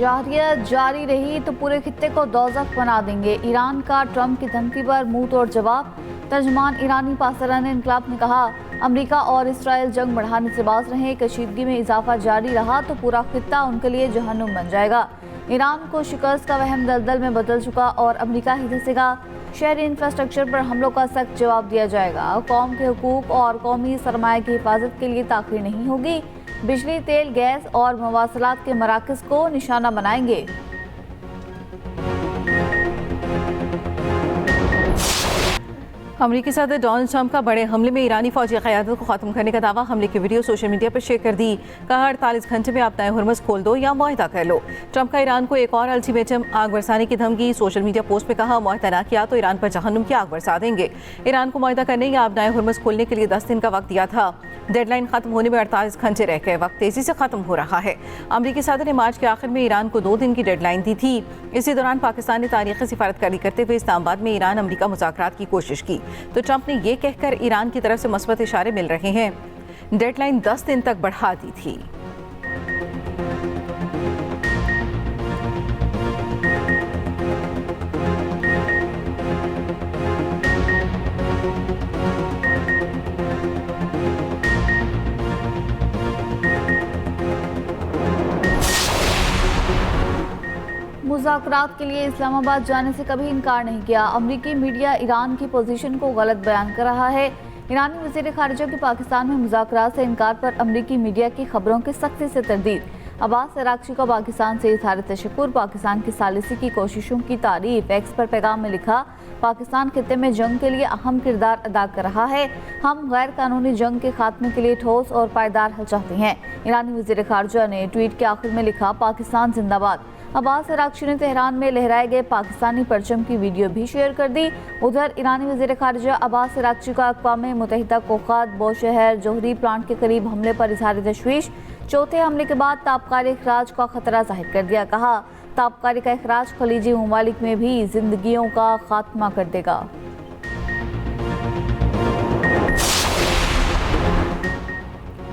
जारहियत जारी रही तो पूरे खित्ते को दोज़ख बना देंगे। ईरान का ट्रंप की धमकी पर मुंह तोड़ जवाब। तर्जमान ईरानी पासरान इनकलाब ने कहा, अमेरिका और इसराइल जंग बढ़ाने से बाज रहे। कशीदगी में इजाफा जारी रहा तो पूरा खित्ता उनके लिए जहन्नुम बन जाएगा। ईरान को शिकस्त का वहम दलदल में बदल चुका और अमेरिका ही धंसेगा। शहरी इंफ्रास्ट्रक्चर पर हमलों का सख्त जवाब दिया जाएगा। कौम के हुकूक और कौमी सरमाए की हिफाजत के लिए ताख़ीर नहीं होगी। बिजली, तेल, गैस और मवासलात के मराकज़ को निशाना बनाएंगे। अमेरिकी सदर डोनाल्ड ट्रंप का बड़े हमले में ईरानी फौजी क़यादत को ख़त्म करने का दावा। हमले की वीडियो सोशल मीडिया पर शेयर कर दी। कहा, 48 घंटे में अपना हुर्मुज़ खोल दो या मुआहदा कर लो। ट्रंप का ईरान को एक और अल्टीमेटम, आग बरसाने की धमकी। सोशल मीडिया पोस्ट में कहा, मुआहदा ना किया तो ईरान पर जहन्नुम की आग बरसा देंगे। ईरान को मुआहदा करने या अपना हुर्मुज़ खोलने के लिए 10 दिन का वक्त दिया था। डेडलाइन खत्म होने में 48 घंटे रह गए। वक्त तेजी से खत्म हो रहा है। अमेरिकी सदर ने मार्च के आखिर में ईरान को 2 दिन की डेडलाइन दी थी। इसी दौरान पाकिस्तान ने तारीखी सिफारतकारी करते हुए इस्लामाबाद में ईरान अमेरिका मुज़ाकरात की कोशिश की तो ट्रंप ने ये कहकर ईरान की तरफ से मस्बत इशारे मिल रहे हैं, डेडलाइन 10 दिन तक बढ़ा दी थी। मुज़ाकरात के लिए इस्लामाबाद जाने से कभी इनकार नहीं किया। अमरीकी मीडिया ईरान की पोजीशन को गलत बयान कर रहा है। ईरानी वज़ीर ख़ारिजा के पाकिस्तान में मुज़ाकरात से इनकार पर अमरीकी मीडिया की खबरों की सख्ती से तरदीद। अब्बास अराग़ची का पाकिस्तान से इज़हार तशक्कुर। पाकिस्तान की सालिसी की कोशिशों की तारीफ। एक्स पर पैगाम में लिखा, पाकिस्तान खित्ते में जंग के लिए अहम किरदार अदा कर रहा है। हम गैर कानूनी जंग के खात्मे के लिए ठोस और पायदार हल चाहते हैं। ईरानी वज़ीर ख़ारिजा ने ट्वीट के आखिर में लिखा, पाकिस्तान जिंदाबाद। अब्बास अराग़ची ने तेहरान में लहराए गए पाकिस्तानी परचम की वीडियो भी शेयर कर दी। उधर ईरानी वज़ीर ख़ारिजा अब्बास अराग़ची का अक़वाम मुत्तहिदा को ख़त। बौशहर जोहरी प्लांट के करीब हमले पर इज़हार तशवीश। चौथे हमले के बाद ताबकारी अखराज का खतरा जाहिर कर दिया। कहा, ताबकारी का अखराज खलीजी ममालिक में भी जिंदगियों का खात्मा कर देगा।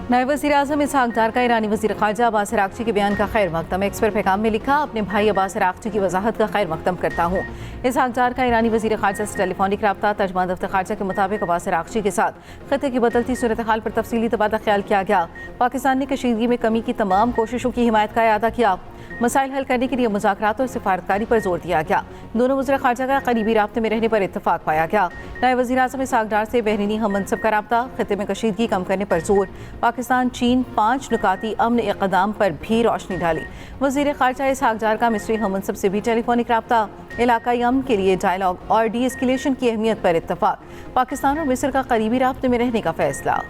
नायब वज़ीर-ए-आज़म इसहाक़ डार का ईरानी वज़ीर ख़ारिजा अब्बास अराग़ची के बयान का खैर मक़दम। एक्स पर पैगाम में लिखा, अपने भाई अब्बास अराग़ची की वजाहत का खैर मक़दम करता हूँ। इसहाक़ डार का ईरानी वज़ीर ख़ारिजा से टेलीफोनिक रब्ता। तर्जुमान दफ्तर ख़ारिजा के मुताबिक अब्बास अराग़ची के साथ ख़ित्ते की बदलती सूरत हाल पर तफसीली तबादला ख्याल किया गया। पाकिस्तान ने कशीदगी में कमी की तमाम कोशिशों की हिमायत का इआदा किया। मसाइल हल करने के लिए मुज़ाकरात और सिफारतकारी पर जोर दिया गया। दोनों वज़ीर ख़ारिजा का करीबी राब्ते में रहने पर इत्तफ़ाक़ पाया गया। नायब वज़ीर-ए-आज़म इसहाक़ डार से बहरीनी हम मनसब का राब्ता। खित्ते में कशीदगी कम करने पर जोर। पाकिस्तान चीन 5 नुकाती अमन इक़दाम पर भी रोशनी डाली। वज़ीर ख़ारिजा इसहाक़ डार का मिस्री हम मनसब से भी टेलीफोनिक राब्ता। इलाकाई अमन के लिए डायलॉग और डी एस्केलेशन की अहमियत पर इत्तफ़ाक़। पाकिस्तान और मिस्र का करीबी राब्ते में रहने का फैसला।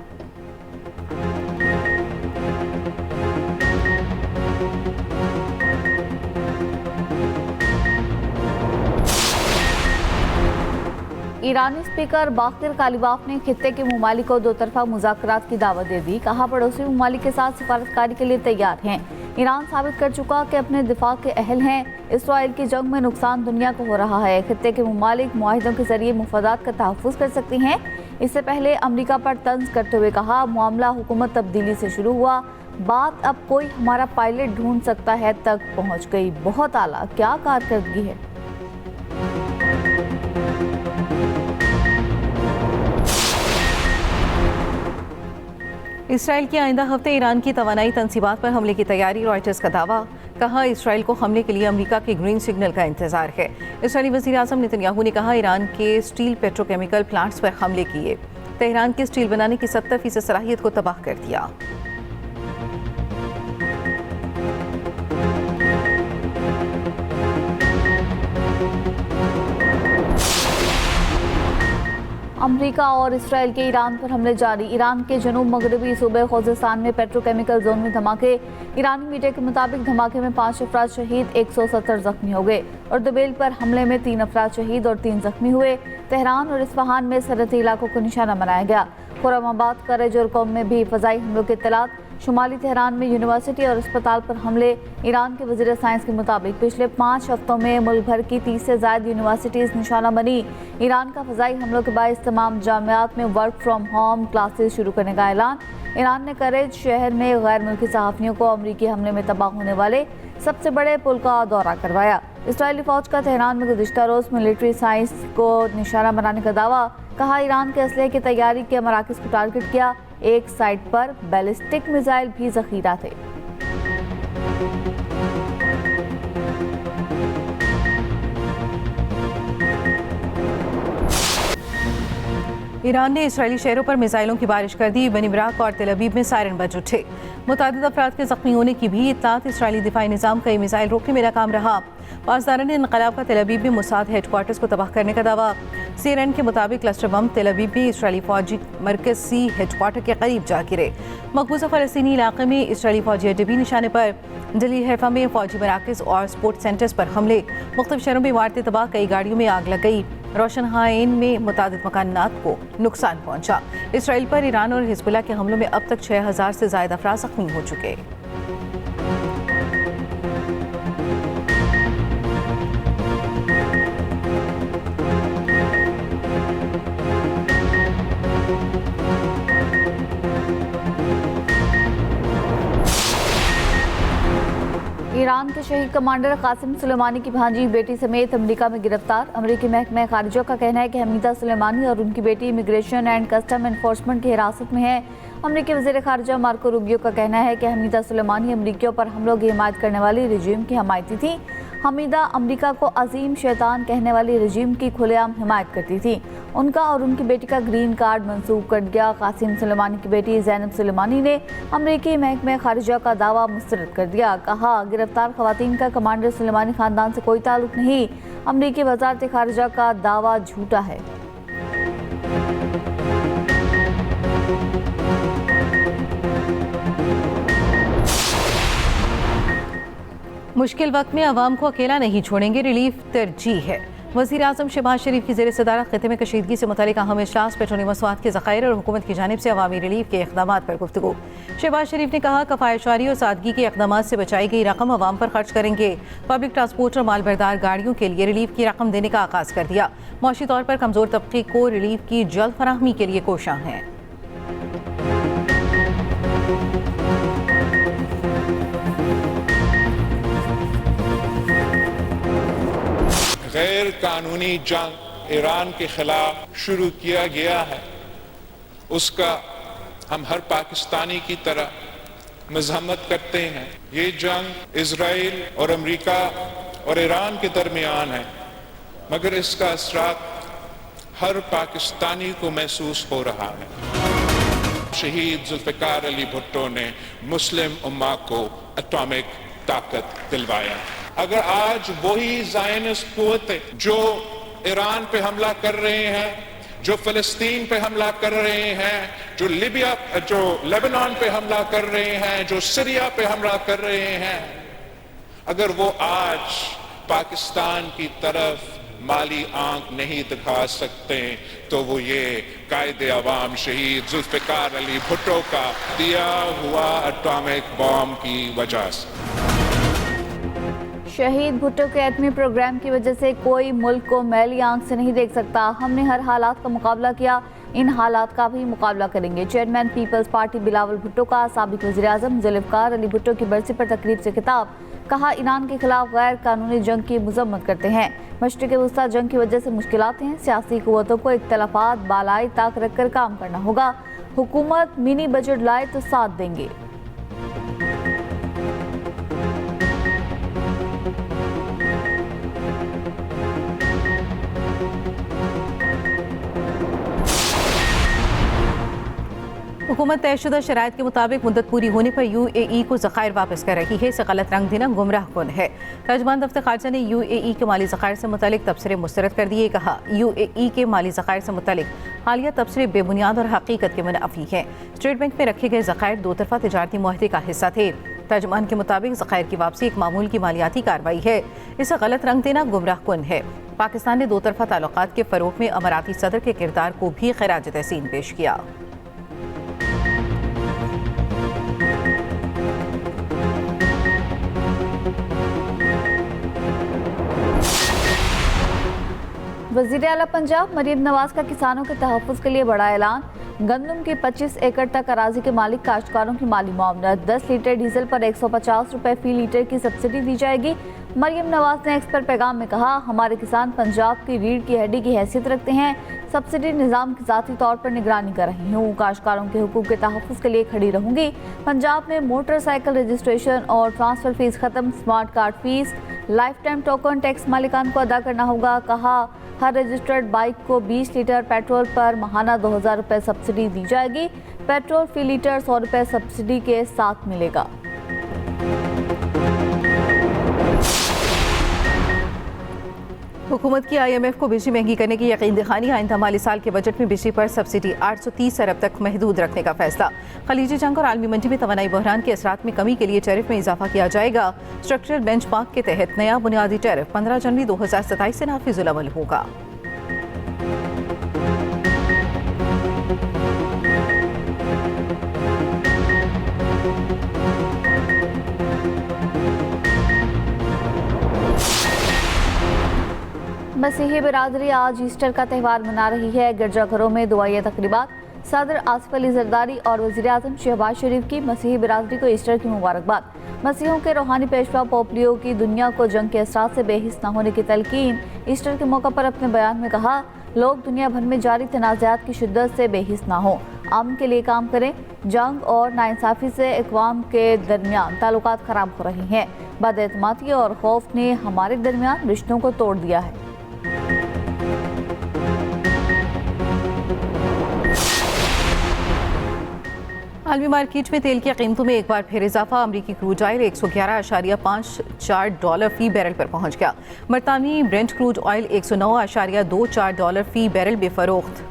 ईरानी स्पीकर बाक़िर कालिबाफ ने खित्ते के ममालिक को 2 तरफ़ा मुज़ाकरात की दावत दे दी। कहा, पड़ोसी ममालिक के साथ सिफारतकारी के लिए तैयार हैं। ईरान साबित कर चुका कि अपने दिफा के अहल हैं। इसराइल की जंग में नुकसान दुनिया को हो रहा है। खित्ते के ममालिक मुआहिदों के जरिए मुफादात का तहफ़्फ़ुज़ कर सकती हैं। इससे पहले अमरीका पर तंज करते हुए कहा, मामला हुकूमत तब्दीली से शुरू हुआ, बात अब कोई हमारा पायलट ढूंढ सकता है तक पहुँच गई। बहुत आला, क्या कारकर्दगी है। इसराइल की आइंदा हफ्ते ईरान की तवानाई तंसीबात पर हमले की तैयारी। रॉयटर्स का दावा। कहा, इसराइल को हमले के लिए अमेरिका के ग्रीन सिग्नल का इंतजार है। इसराइली वज़ीर-ए-आज़म नेतन्याहू ने कहा, ईरान के स्टील पेट्रोकेमिकल प्लांट्स पर हमले किए, तेहरान की स्टील बनाने की 70% सलाहियत को तबाह कर दिया। अमेरिका और इसराइल के ईरान पर हमले जारी। ईरान के जनूब मगरबी सूबे खोज़ेस्तान में पेट्रोकेमिकल जोन में धमाके। ईरानी मीडिया के मुताबिक धमाके में 5 अफराद शहीद, 170 जख्मी हो गए। और दुबेल पर हमले में 3 अफराद शहीद और 3 जख्मी हुए। तेहरान और इस्फहान में सरहदी इलाकों को निशाना बनाया गया। खुर्रमाबाद, करज और कौम में भी फ़ज़ाई हमलों के इत्तलात। शुमाली तेहरान में यूनिवर्सिटी और अस्पताल पर हमले। ईरान के वज़ीर साइंस के मुताबिक पिछले 5 हफ्तों में मुल्क भर की 30 से ज़ायद यूनिवर्सिटीज़ निशाना बनी। ईरान का फ़ज़ाई हमलों के बायस तमाम जामियात में वर्क फ्राम होम क्लासेस शुरू करने का ऐलान। ईरान ने करेज शहर में गैर मुल्की सहाफ़ियों को अमरीकी हमले में तबाह होने वाले सबसे बड़े पुल का दौरा करवाया। इसराइली फौज का तेहरान में गुज़िश्ता रोज़ मिलिट्री साइंस को निशाना बनाने का दावा। कहा ईरान के असलहे की तैयारी के मराकज़ को टारगेट किया। एक साइट पर बैलिस्टिक मिसाइल भी ज़ख़ीरा थे। ईरान ने इसराइली शहरों पर मिसाइलों की बारिश कर दी। बनी बराक और तेल अवीव में सायरन बज उठे। मुतादिद अफराद के जख्मी होने की भी इत्तलात। इसराइली दिफाई निज़ाम कई मिसाइल रोकने में नाकाम रहा। पासदारान इनकलाब का तेल अवीव में मुसाद हेडक्वार्टर्स को तबाह करने का दावा। CNN के मुताबिक क्लस्टर बम तेल अवीव में इसराइली फौजी मरकज़ी हेडक्वार्टर के करीब जा गिरे। मकबूजा फ़लस्तीनी इलाके में इसराइली फौजी अड्डे भी निशाने पर। जली हैफा में फौजी मराकज़ और स्पोर्ट्स सेंटर्स पर हमले। मुख्तलिफ शहरों में इमारतें तबाह, कई गाड़ियों में आग लग गई। रोशन हाइन में मुतादिद मकानात को नुकसान पहुंचा। इसराइल पर ईरान और हिजबुल्लाह के हमलों में अब तक 6000 से ज़ायद अफराद ज़ख्मी हो चुके। ईरान के शहीद कमांडर कासिम सुलेमानी की भांजी बेटी समेत अमेरिका में गिरफ्तार। अमेरिकी महकमा खारिजा का कहना है कि हमीदा सुलेमानी और उनकी बेटी इमिग्रेशन एंड कस्टम एनफोर्समेंट की हिरासत में है। अमेरिकी वज़ीर खारिजा मार्को रूबियो का कहना है कि हमीदा सुलेमानी अमेरिकियों पर हमलों की हिमायत करने वाली रजीम की हमायती थी। हमीदा अमेरिका को अजीम शैतान कहने वाली रजीम की खुलेआम हिमायत करती थी। उनका और उनकी बेटी का ग्रीन कार्ड मंसूख कर दिया। कासिम सुलेमानी की बेटी ज़ैनब सुलेमानी ने अमेरिकी महकमा खारिजा का दावा मुस्तरद कर दिया। कहा, गिरफ्तार खवातीन का कमांडर सुलेमानी खानदान से कोई ताल्लुक नहीं। अमेरिकी वज़ारत खारिजा का दावा झूठा है। मुश्किल वक्त में आवाम को अकेला नहीं छोड़ेंगे, रिलीफ तरजीह है। वज़ीर आज़म शहबाज शरीफ की ज़ेर सदारत ख़ित्ते में कशीदगी से मुतालिक अहम इजलास, पेट्रोलियम मसवाद के ज़खायर और हुकूमत की जानिब से अवामी रिलीफ के इक़दामात पर गुफ्तगू। शहबाज शरीफ ने कहा, कफ़ायतशारी और सादगी के इक़दामात से बचाई गई रकम अवाम पर खर्च करेंगे। पब्लिक ट्रांसपोर्ट और मालबरदार गाड़ियों के लिए रिलीफ की रकम देने का आगाज़ कर दिया। मौशी तौर पर कमज़ोर तबके को रिलीफ की जल्द फराहमी के लिए कोशां हैं। गैर कानूनी जंग ईरान के खिलाफ शुरू किया गया है, उसका हम हर पाकिस्तानी की तरह मजम्मत करते हैं। ये जंग इजराइल और अमेरिका और ईरान के दरमियान है, मगर इसका असरात हर पाकिस्तानी को महसूस हो रहा है। शहीद जुल्फ़िकार अली भुट्टो ने मुस्लिम उम्मा को एटॉमिक ताकत दिलवाया। अगर आज वही ज़ायनिस्ट कुव्वतें जो ईरान पे हमला कर रहे हैं, जो फ़लस्तीन पे हमला कर रहे हैं, जो लेबनान पे हमला कर रहे हैं, जो सीरिया पे हमला कर रहे हैं, अगर वो आज पाकिस्तान की तरफ माली आंख नहीं दिखा सकते तो वो ये कायदे अवाम शहीद जुल्फ़िकार अली भुट्टो का दिया हुआ एटॉमिक बॉम्ब की वजह से। शहीद भुट्टो के एटमी प्रोग्राम की वजह से कोई मुल्क को मैली आंख से नहीं देख सकता। हमने हर हालात का मुकाबला किया, इन हालात का भी मुकाबला करेंगे। Chairman Peoples Party Bilawal Bhutto का साबिक वज़ीर आज़म जुल्फ़िकार अली भुट्टो की बरसी पर तकरीब से खिताब। कहा, ईरान के खिलाफ गैर कानूनी जंग की मजम्मत करते हैं। मशरिक़ वस्ता जंग की वजह से मुश्किलात हैं। सियासी क़ुव्वतों को इख्तलाफात बालाई ताक रख कर काम करना होगा। हुकूमत मिनी बजट लाए तो साथ देंगे। हुकूमत तयशुदा शराइत के मुताबिक मुद्दत पूरी होने पर UAE को ज़खायर वापस कर रही है। इसे गलत रंग देना गुमराह कुन है। तर्जुमान दफ्तर खारजा ने UAE के माली ज़खायर से मुतालिक तबसरे मुस्तरद कर दिए। कहा, UAE के माली ज़खायर से मुतालिक हालिया तबसरे बेबुनियाद और हकीकत के मुनाफी हैं। स्टेट बैंक में रखे गए ज़खायर दो तरफा तिजारती मुआहदे का हिस्सा थे। तर्जुमान के मुताबिक ज़खायर की वापसी एक मामूल की मालियाती कार्रवाई है। इसे गलत रंग देना गुमराह कुन है। पाकिस्तान ने दो तरफा ताल्लुकात के फ़रोग़ में अमाराती सदर के किरदार को भी खिराज तहसीन पेश किया। वज़ीर आला पंजाब मरीम नवाज का किसानों के तहफ़्फ़ुज़ के लिए बड़ा ऐलान। गंदम की 25 एकड़ तक अराजी के मालिक काश्तकारों की माली मुआवनत। 10 लीटर डीजल पर 150 रुपए फी लीटर की सब्सिडी दी जाएगी। मरियम नवाज ने एक्सपर्ट पैगाम में कहा, हमारे किसान पंजाब की रीढ़ की हड्डी की हैसियत रखते हैं। सब्सिडी निज़ाम की ज़ाती तौर पर निगरानी कर रही हूँ। काश्तकारों के हुकूक के तहफ़्फ़ुज़ के लिए खड़ी रहूंगी। पंजाब में मोटरसाइकिल रजिस्ट्रेशन और ट्रांसफ़र फीस खत्म। Smart card fees, lifetime token tax मालिकान को अदा करना होगा। कहा, हर रजिस्टर्ड बाइक को 20 लीटर पेट्रोल पर माहाना 2000 रुपये सब्सिडी दी जाएगी। पेट्रोल फी लीटर 100 रुपये सब्सिडी के साथ मिलेगा। हुकूमत की IMF को बिजली महंगी करने की यकीन दिखानी। आइंदा माली साल के बजट में बिजली पर सब्सिडी 830 अरब तक महदूद रखने का फैसला। खलीजी जंग और आलमी मंडी में तवानाई बहरान के असरात में कमी के लिए टैरिफ में इजाफा किया जाएगा। स्ट्रक्चरल बेंचमार्क के तहत नया बुनियादी टैरिफ 15 जनवरी 2027 से नाफिजुल अमल होगा। मसीही बिरादरी आज ईस्टर का त्यौहार मना रही है। गिरजाघरों में दुआई तकरीबात। सदर आसिफ अली जरदारी और वज़ीर आज़म शहबाज शरीफ की मसीही बिरादरी को ईस्टर की मुबारकबाद। मसीहों के रूहानी पेशवा पोप लियो की दुनिया को जंग के असरात से बेहिस न होने की तलकीन। ईस्टर के मौका पर अपने बयान में कहा, लोग दुनिया भर में जारी तनाज़ात की शिद्दत से बेहिस ना हो, अमन के लिए काम करें। जंग और नाइंसाफ़ी से अक़वाम के दरमियान ताल्लुकात ख़राब हो रही हैं। बदएतमादी और खौफ ने हमारे दरमियान रिश्तों को तोड़ दिया है। आलमी मार्केट में तेल की कीमतों में एक बार फिर इजाफा। अमरीकी क्रूड ऑयल 111.54 डॉलर फी बैरल पर पहुंच गया। बरतानवी ब्रेंट क्रूड ऑयल 109.24 डॉलर फी बैरल बेफरोख्त।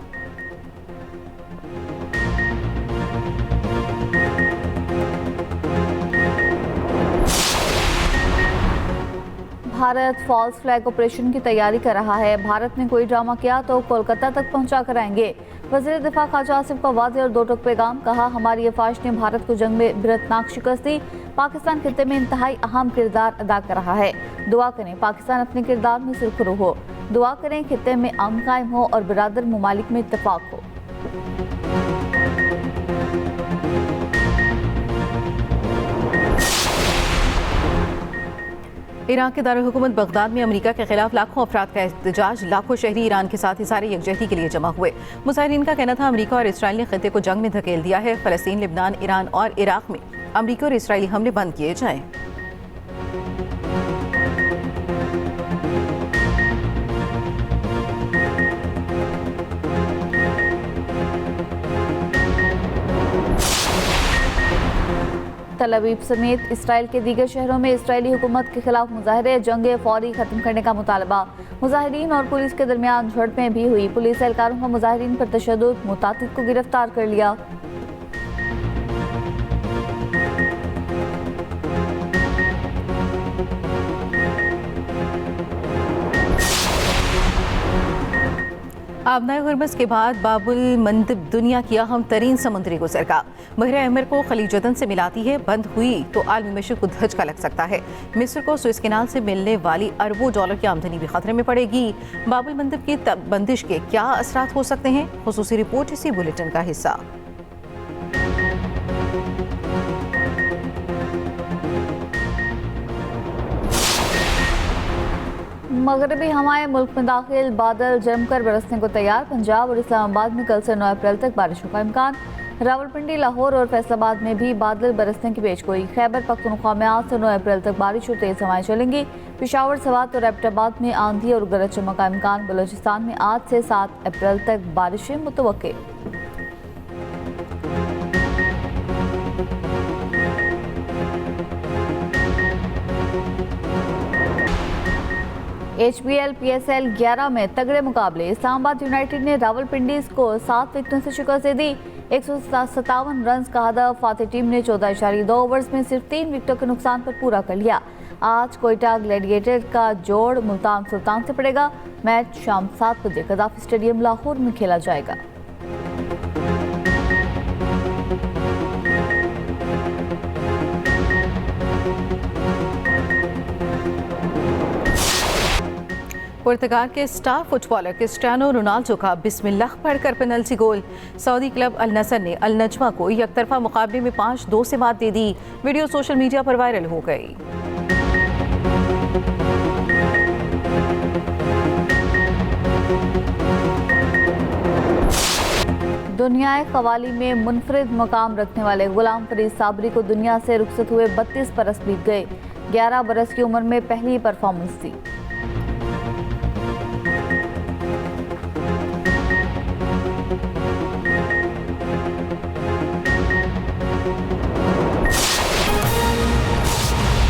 भारत फॉल्स फ्लैग ऑपरेशन की तैयारी कर रहा है। भारत ने कोई ड्रामा किया तो कोलकाता तक पहुंचा कर आएंगे। वज़ीर दिफा ख्वाजा आसिफ का वाज़ेह और दो टुक पैगाम। कहा, हमारी अफवाज ने भारत को जंग में इबरतनाक शिकस्त दी। पाकिस्तान खित्ते में इंतहाई अहम किरदार अदा कर रहा है। दुआ करें पाकिस्तान अपने किरदार में सुरखरू हो। दुआ करें खित्ते में अमन कायम हो और बिरादर ममालिक में इत्तफाक हो। ईरान के दारुल हुकूमत बगदाद में अमेरिका के खिलाफ लाखों अफराद का एहतजाज। लाखों शहरी ईरान के साथ इज़हार यकजहती के लिए जमा हुए। मुजाहिरीन का कहना था, अमेरिका और इसराइल ने खित्ते को जंग में धकेल दिया है। फ़लस्तीन, लिबनान, ईरान और इराक में अमेरिकी और इसराइली हमले बंद किए जाएं। तल अवीव समेत इसराइल के दीगर शहरों में इसराइली हुकूमत के खिलाफ मुजाहरे। जंग फौरी खत्म करने का मुतालबा। मुजाहिरीन और पुलिस के दरमियान झड़पें भी हुई। पुलिस एहलकारों का मुजाहिरीन पर तशद्दुद। मुतातिद को गिरफ्तार कर लिया। आबनाए गुरबस के बाद बाबुल मंदब दुनिया की अहम तरीन समुद्री गुजरगाह बहर अहमर को खलीज जदन से मिलाती है। बंद हुई तो आलमी मशरक़ को धचका लग सकता है। मिस्र को सुएज़ कैनाल से मिलने वाली अरबों डॉलर की आमदनी भी खतरे में पड़ेगी। बाबुल मंदब की बंदिश के क्या असरात हो सकते हैं? खुसूसी रिपोर्ट इसी बुलेटिन का हिस्सा। मगरबी हवाएं मुल्क में दाखिल। बादल जमकर बरसने को तैयार। पंजाब और इस्लामाबाद में कल से 9 अप्रैल तक बारिशों का इम्कान। रावलपिंडी, लाहौर और फैसलाबाद में भी बादल बरसने की पेशगोई। खैबर पख्तूनख्वा में आज से 9 अप्रैल तक बारिश और तेज हवाएं चलेंगी। पेशावर, सवात और एबटाबाद में आंधी और गरज चमक का इम्कान। बलूचिस्तान में आज से 7 अप्रैल तक बारिशें मुतवक्के। HBL PSL 11 में तगड़े मुकाबले। इस्लामाबाद यूनाइटेड ने रावलपिंडीज को 7 विकेटों से शिकस्त दे दी। 157 रन का हदफ फातेह टीम ने 14.2 ओवर्स में सिर्फ 3 विकेटों के नुकसान पर पूरा कर लिया। आज कोयटा ग्लैडिएटर का जोड़ मुल्तान सुल्तान से पड़ेगा। मैच शाम 7 बजे गद्दाफी स्टेडियम लाहौर में खेला जाएगा। पुर्तगाल के स्टार फुटबॉलर क्रिस्टियानो रोनाल्डो का बिस्मिल्लाह पढ़कर पेनल्टी गोल। सऊदी क्लब अल नसर ने अल नजमा को एकतरफा मुकाबले में 5-2 से मात दे दी। वीडियो सोशल मीडिया पर वायरल हो गई। दुनियाए कवाली में मुनफरिद मकाम रखने वाले गुलाम फरीद साबरी को दुनिया से रुखसत हुए 32 बरस बीत गए। 11 बरस की उम्र में पहली परफॉर्मेंस थी।